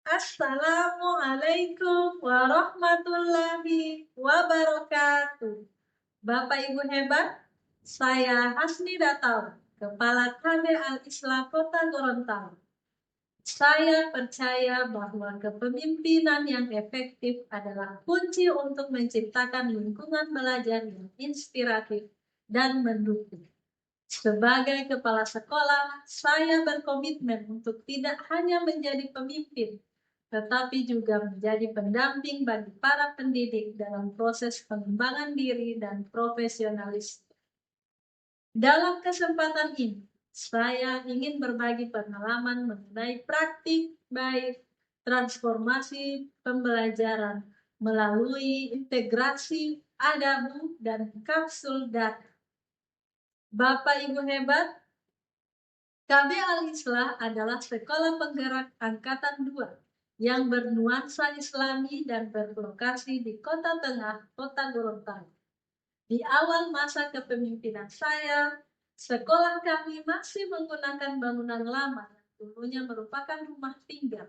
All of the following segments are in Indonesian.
Assalamualaikum warahmatullahi wabarakatuh. Bapak Ibu hebat, saya Hasni Datau, Kepala KB Al-Islah Kota Gorontalo. Saya percaya bahwa kepemimpinan yang efektif adalah kunci untuk menciptakan lingkungan belajar yang inspiratif dan mendukung. Sebagai kepala sekolah, saya berkomitmen untuk tidak hanya menjadi pemimpin, tetapi juga menjadi pendamping bagi para pendidik dalam proses pengembangan diri dan profesionalisme. Dalam kesempatan ini, saya ingin berbagi pengalaman mengenai praktik baik transformasi pembelajaran melalui integrasi adabu dan kapsul data. Bapak Ibu hebat, KB Al-Islah adalah sekolah penggerak angkatan 2 yang bernuansa Islami dan berlokasi di Kota Tengah, Kota Gorontalo. Di awal masa kepemimpinan saya, sekolah kami masih menggunakan bangunan lama yang dulunya merupakan rumah tinggal.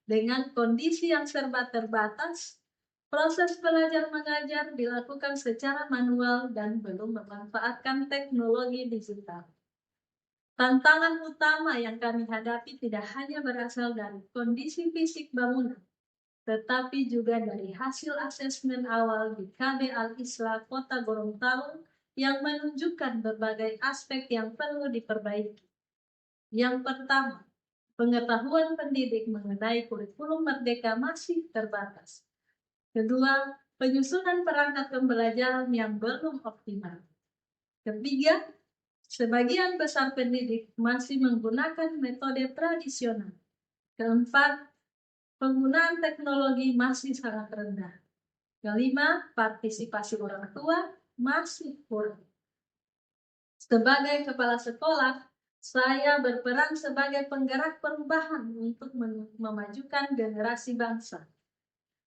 Dengan kondisi yang serba terbatas, proses belajar mengajar dilakukan secara manual dan belum memanfaatkan teknologi digital. Tantangan utama yang kami hadapi tidak hanya berasal dari kondisi fisik bangunan, tetapi juga dari hasil asesmen awal di KB Al-Islah Kota Gorontalo yang menunjukkan berbagai aspek yang perlu diperbaiki. Yang pertama, pengetahuan pendidik mengenai kurikulum merdeka masih terbatas. Kedua, penyusunan perangkat pembelajaran yang belum optimal. Ketiga, sebagian besar pendidik masih menggunakan metode tradisional. Keempat, penggunaan teknologi masih sangat rendah. Kelima, partisipasi orang tua masih kurang. Sebagai kepala sekolah, saya berperan sebagai penggerak perubahan untuk memajukan generasi bangsa.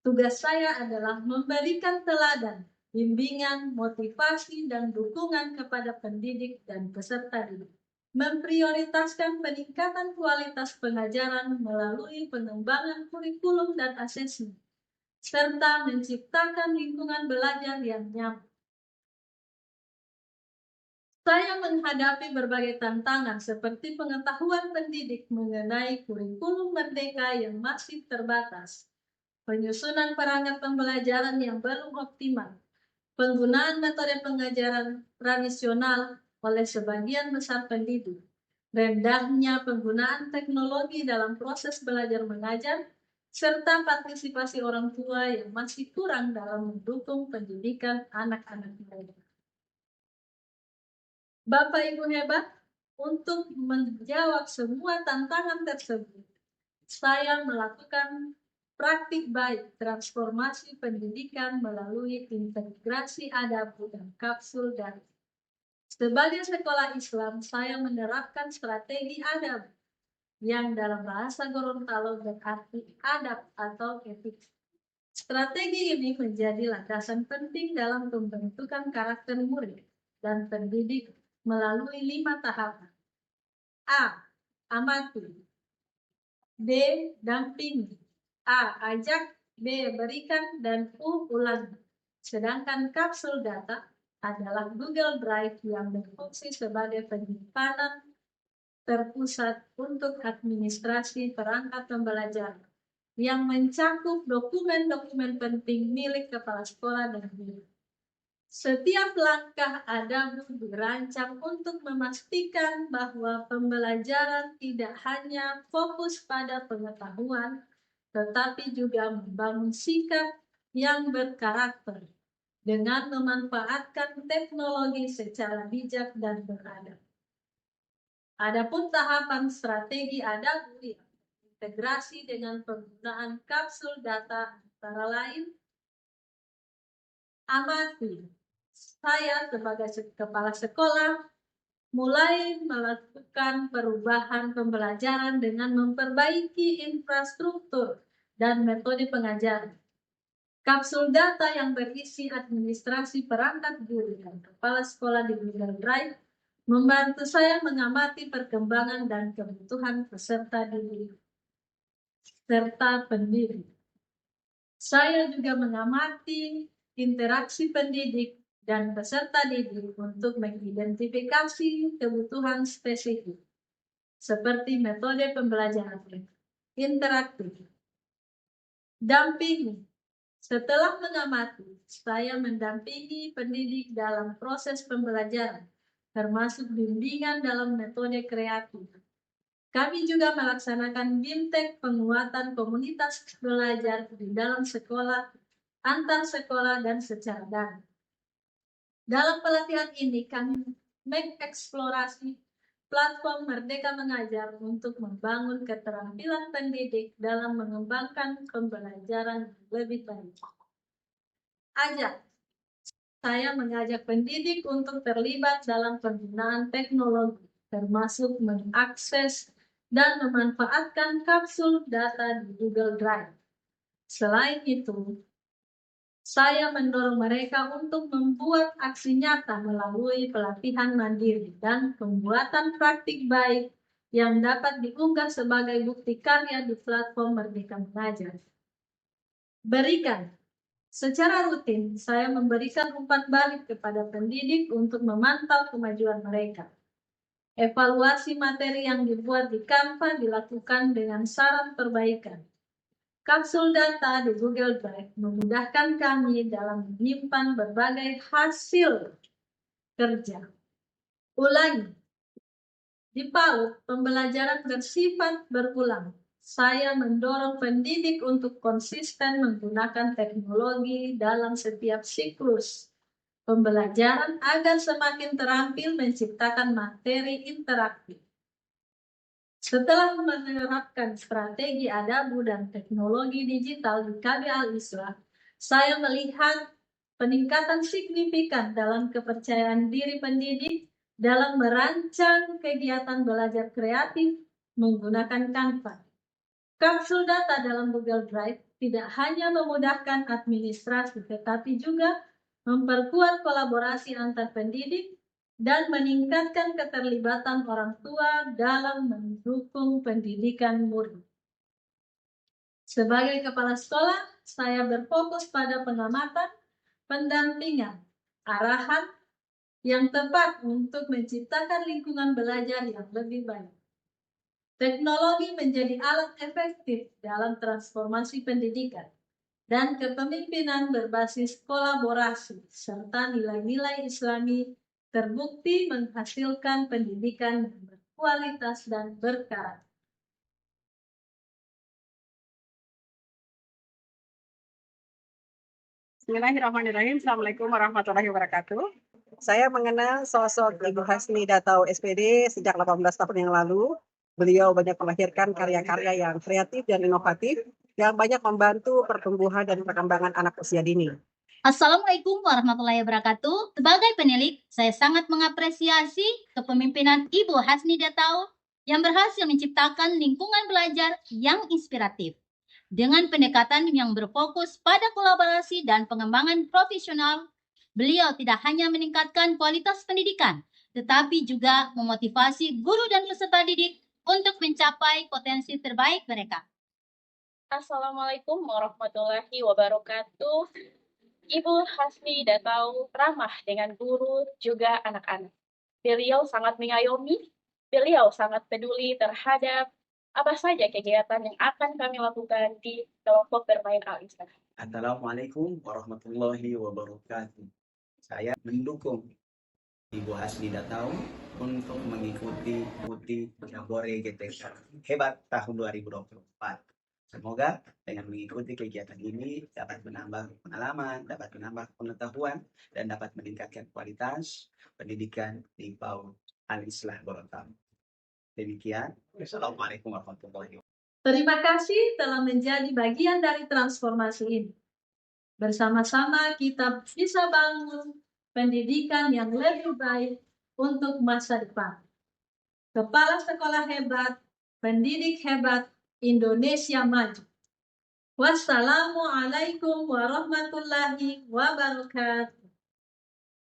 Tugas saya adalah memberikan teladan, bimbingan, motivasi, dan dukungan kepada pendidik dan peserta didik. Memprioritaskan peningkatan kualitas pengajaran melalui pengembangan kurikulum dan asesmen, serta menciptakan lingkungan belajar yang nyaman. Saya menghadapi berbagai tantangan seperti pengetahuan pendidik mengenai kurikulum merdeka yang masih terbatas, penyusunan perangkat pembelajaran yang belum optimal, penggunaan metode pengajaran tradisional oleh sebagian besar pendidik, rendahnya penggunaan teknologi dalam proses belajar mengajar, serta partisipasi orang tua yang masih kurang dalam mendukung pendidikan anak-anak mereka. Bapak Ibu hebat, untuk menjawab semua tantangan tersebut, saya melakukan praktik baik transformasi pendidikan melalui integrasi adabu dan kapsul data. Sebagai sekolah Islam, saya menerapkan strategi adabu yang dalam bahasa Gorontalo berarti adab atau etik. Strategi ini menjadi landasan penting dalam pembentukan karakter murid dan pendidik melalui 5 tahapan. A. Amati. B. Dampingi. A. Ajak. B. Berikan. Dan U. Ulangi. Sedangkan kapsul data adalah Google Drive yang berfungsi sebagai penyimpanan terpusat untuk administrasi perangkat pembelajaran yang mencakup dokumen-dokumen penting milik kepala sekolah dan guru. Setiap langkah adabu dirancang untuk memastikan bahwa pembelajaran tidak hanya fokus pada pengetahuan, tetapi juga membangun sikap yang berkarakter dengan memanfaatkan teknologi secara bijak dan beradab. Adapun tahapan strategi adabu yang integrasi dengan penggunaan kapsul data antara lain, amati. Saya sebagai kepala sekolah mulai melakukan perubahan pembelajaran dengan memperbaiki infrastruktur dan metode pengajaran. Kapsul data yang berisi administrasi perangkat guru dan kepala sekolah di Google Drive membantu saya mengamati perkembangan dan kebutuhan peserta didik. serta pendidik. Saya juga mengamati interaksi pendidik dan peserta didik untuk mengidentifikasi kebutuhan spesifik, seperti metode pembelajaran interaktif. Dampingi. Setelah mengamati, saya mendampingi pendidik dalam proses pembelajaran, termasuk bimbingan dalam metode kreatif. Kami juga melaksanakan BIMTEK penguatan komunitas belajar di dalam sekolah, antar sekolah, dan secara daring. Dalam pelatihan ini, kami mengeksplorasi platform Merdeka Mengajar untuk membangun keterampilan pendidik dalam mengembangkan pembelajaran lebih baik. Saya mengajak pendidik untuk terlibat dalam penggunaan teknologi, termasuk mengakses dan memanfaatkan kapsul data di Google Drive. Selain itu, saya mendorong mereka untuk membuat aksi nyata melalui pelatihan mandiri dan pembuatan praktik baik yang dapat diunggah sebagai bukti karya di platform Merdeka Mengajar. Berikan. Secara rutin, saya memberikan umpan balik kepada pendidik untuk memantau kemajuan mereka. Evaluasi materi yang dibuat di Canva dilakukan dengan saran perbaikan. Kapsul data di Google Drive memudahkan kami dalam menyimpan berbagai hasil kerja. Ulangi. Di PAUD, pembelajaran bersifat berulang. Saya mendorong pendidik untuk konsisten menggunakan teknologi dalam setiap siklus pembelajaran agar semakin terampil menciptakan materi interaktif. Setelah menerapkan strategi adabu dan teknologi digital di KB Al-Islah, saya melihat peningkatan signifikan dalam kepercayaan diri pendidik dalam merancang kegiatan belajar kreatif menggunakan Canva. Kapsul data dalam Google Drive tidak hanya memudahkan administrasi, tetapi juga memperkuat kolaborasi antar pendidik dan meningkatkan keterlibatan orang tua dalam mendukung pendidikan murid. Sebagai kepala sekolah, saya berfokus pada pengamatan, pendampingan, arahan yang tepat untuk menciptakan lingkungan belajar yang lebih baik. Teknologi menjadi alat efektif dalam transformasi pendidikan dan kepemimpinan berbasis kolaborasi serta nilai-nilai Islami terbukti menghasilkan pendidikan yang berkualitas dan berkarakter. Bismillahirrahmanirrahim. Assalamualaikum warahmatullahi wabarakatuh. Saya mengenal sosok Ibu Hasni Datau SPD sejak 18 tahun yang lalu. Beliau banyak melahirkan karya-karya yang kreatif dan inovatif yang banyak membantu pertumbuhan dan perkembangan anak usia dini. Assalamualaikum warahmatullahi wabarakatuh. Sebagai penilik, saya sangat mengapresiasi kepemimpinan Ibu Hasni Datau yang berhasil menciptakan lingkungan belajar yang inspiratif. Dengan pendekatan yang berfokus pada kolaborasi dan pengembangan profesional, beliau tidak hanya meningkatkan kualitas pendidikan, tetapi juga memotivasi guru dan peserta didik untuk mencapai potensi terbaik mereka. Assalamualaikum warahmatullahi wabarakatuh. Ibu Hasni Datau ramah dengan guru juga anak-anak. Beliau sangat mengayomi, beliau sangat peduli terhadap apa saja kegiatan yang akan kami lakukan di kelompok bermain Al-Islah. Assalamualaikum warahmatullahi wabarakatuh. Saya mendukung Ibu Hasni Datau untuk mengikuti Jambore GTK Hebat tahun 2024. Semoga dengan mengikuti kegiatan ini dapat menambah pengalaman, dapat menambah pengetahuan, dan dapat meningkatkan kualitas pendidikan di PAUD Al-Islah Gorontalo. Demikian, Assalamualaikum warahmatullahi wabarakatuh. Terima kasih telah menjadi bagian dari transformasi ini. Bersama-sama kita bisa bangun pendidikan yang lebih baik untuk masa depan. Kepala sekolah hebat, pendidik hebat, Indonesia maju. Wassalamualaikum warahmatullahi wabarakatuh.